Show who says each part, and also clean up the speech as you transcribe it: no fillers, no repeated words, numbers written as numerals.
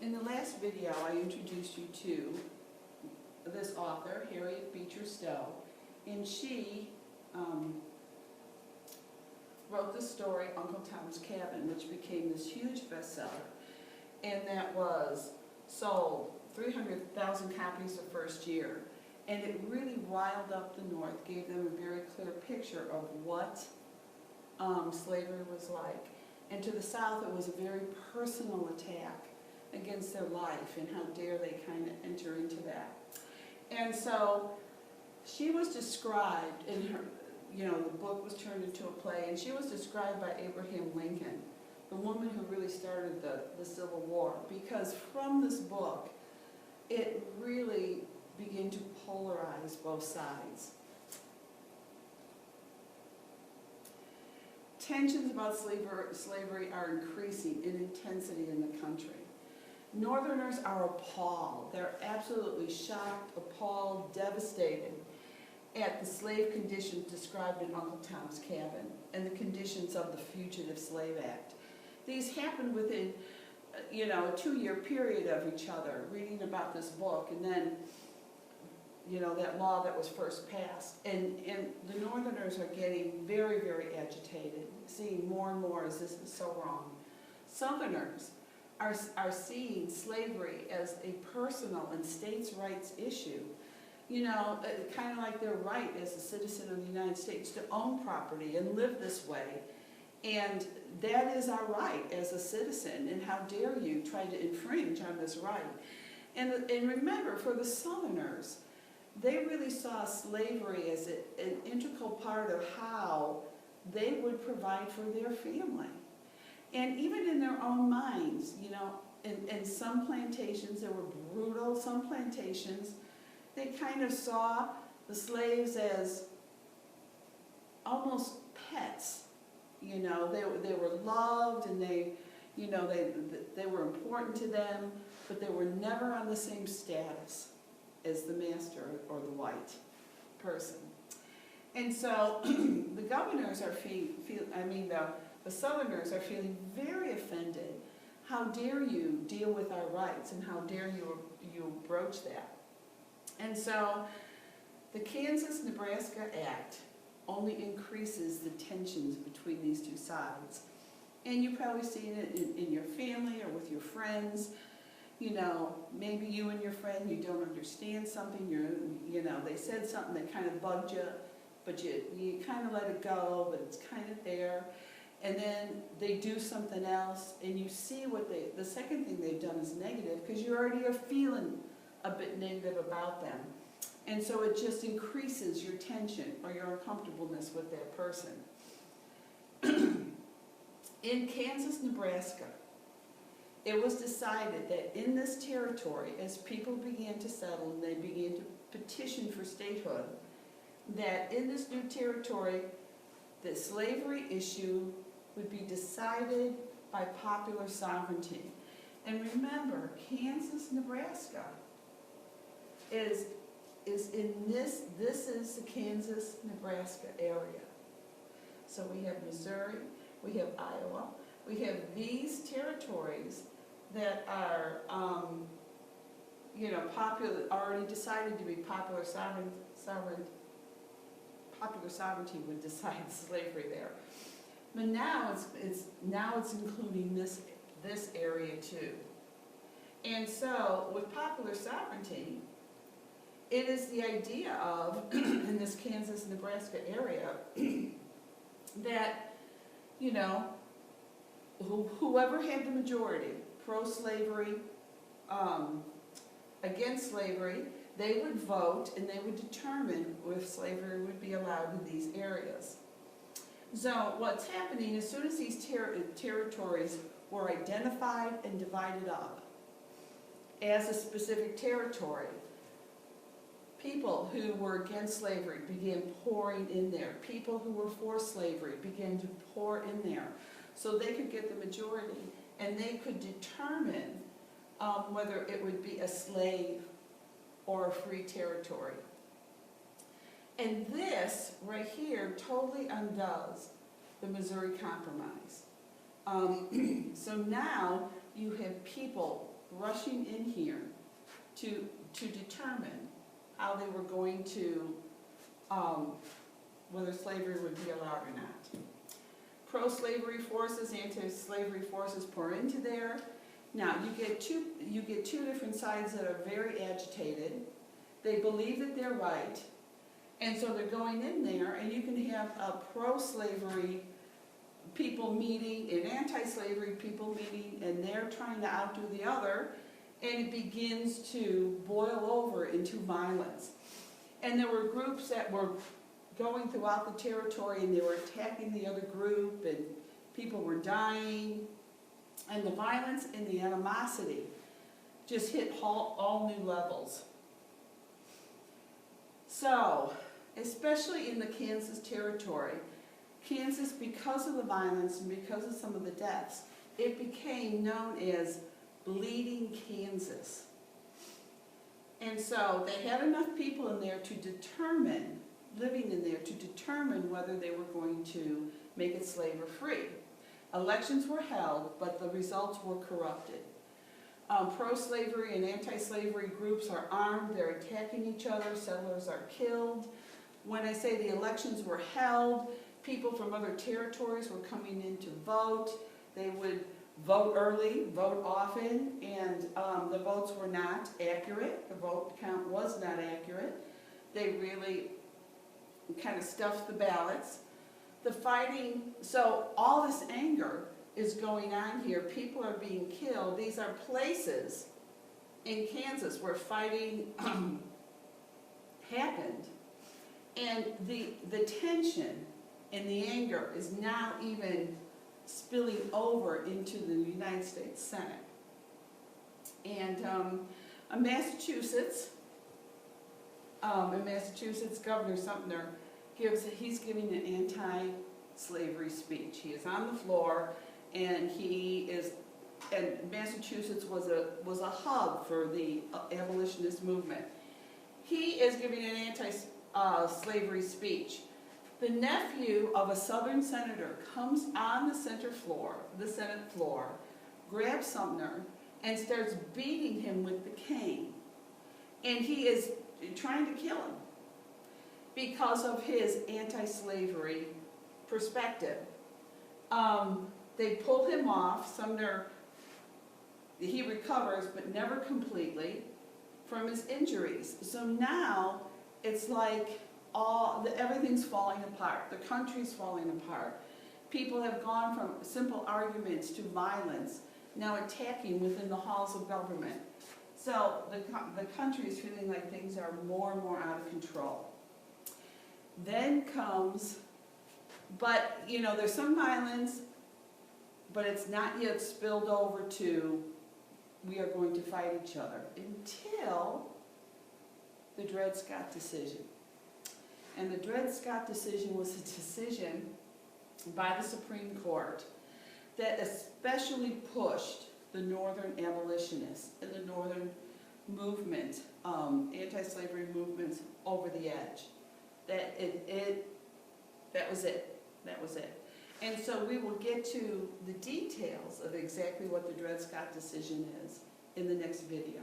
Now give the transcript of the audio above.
Speaker 1: In the last video, I introduced you to this author, Harriet Beecher Stowe, and she wrote the story Uncle Tom's Cabin, which became this huge bestseller, and that was sold 300,000 copies the first year, and it really riled up the North, gave them a very clear picture of what slavery was like. And to the South, it was a very personal attack against their life, and how dare they kind of enter into that. And so she was described in her, the book was turned into a play, and she was described by Abraham Lincoln, the woman who really started the Civil War, because from this book, it really began to polarize both sides. Tensions about slavery are increasing in intensity in the country. Northerners are appalled. They're absolutely shocked, appalled, devastated at the slave conditions described in Uncle Tom's Cabin and the conditions of the Fugitive Slave Act. These happened within, a 2-year period of each other, reading about this book, and then, that law that was first passed. And the Northerners are getting very, very agitated, seeing more and more as this is so wrong. Southerners are seeing slavery as a personal and states' rights issue. Kind of like their right as a citizen of the United States to own property and live this way. And that is our right as a citizen, and how dare you try to infringe on this right. And remember, for the Southerners, they really saw slavery as an integral part of how they would provide for their family. And even in their own minds, in some plantations they were brutal, some plantations, they kind of saw the slaves as almost pets. They were loved, and they were important to them, but they were never on the same status as the master or the white person. And so the governors are the Southerners are feeling very offended. How dare you deal with our rights, and how dare you broach that? And so the Kansas-Nebraska Act only increases the tensions between these two sides. And you've probably seen it in your family or with your friends. Maybe you and your friend, you don't understand something, they said something that kind of bugged you, but you kind of let it go, but it's kind of there. And then they do something else, and you see the second thing they've done is negative, because you already are feeling a bit negative about them. And so it just increases your tension or your uncomfortableness with that person. In Kansas, Nebraska, it was decided that in this territory, as people began to settle and they began to petition for statehood, that in this new territory, the slavery issue would be decided by popular sovereignty. And remember, Kansas, Nebraska is in this is the Kansas, Nebraska area. So we have Missouri, we have Iowa, we have these territories that are, popular, already decided to be popular sovereignty would decide slavery there. But now it's including this area too. And so with popular sovereignty, it is the idea of, in this Kansas-Nebraska area, that, whoever had the majority, pro-slavery, against slavery, they would vote and they would determine if slavery would be allowed in these areas. So what's happening, as soon as these territories were identified and divided up as a specific territory, people who were against slavery began pouring in there. People who were for slavery began to pour in there, so they could get the majority, and they could determine whether it would be a slave or a free territory. And this right here totally undoes the Missouri Compromise. So now you have people rushing in here to determine how they were going to, whether slavery would be allowed or not. Pro-slavery forces, anti-slavery forces pour into there. Now, you get two different sides that are very agitated. They believe that they're right, and so they're going in there, and you can have a pro-slavery people meeting and anti-slavery people meeting, and they're trying to outdo the other, and it begins to boil over into violence. And there were groups that were going throughout the territory, and they were attacking the other group, and people were dying, and the violence and the animosity just hit all new levels. So, especially in the Kansas territory, Kansas, because of the violence and because of some of the deaths, it became known as Bleeding Kansas. And so they had enough people in there to determine, living in there, to determine whether they were going to make it slavery-free. Elections were held, but the results were corrupted. Pro-slavery and anti-slavery groups are armed, they're attacking each other, settlers are killed. When I say the elections were held, people from other territories were coming in to vote. They would vote early, vote often, and the votes were not accurate. The vote count was not accurate. They really kind of stuffed the ballots. The fighting, so all this anger is going on here. People are being killed. These are places in Kansas where fighting happened. And the tension and the anger is now even spilling over into the United States Senate. And in Massachusetts, Governor Sumner he's giving an anti-slavery speech. He is on the floor, and Massachusetts was a hub for the abolitionist movement. He is giving an anti-slavery speech. The nephew of a Southern senator comes on the Senate floor, grabs Sumner, and starts beating him with the cane. And he is trying to kill him because of his anti-slavery perspective. They pull him off. Sumner, he recovers, but never completely, from his injuries. So now it's like everything's falling apart. The country's falling apart. People have gone from simple arguments to violence, now attacking within the halls of government. So the country is feeling like things are more and more out of control. Then comes, but there's some violence, but it's not yet spilled over to we are going to fight each other until the Dred Scott decision. And the Dred Scott decision was a decision by the Supreme Court that especially pushed the Northern abolitionists and the Northern movement, anti-slavery movements, over the edge. That was it. And so we will get to the details of exactly what the Dred Scott decision is in the next video.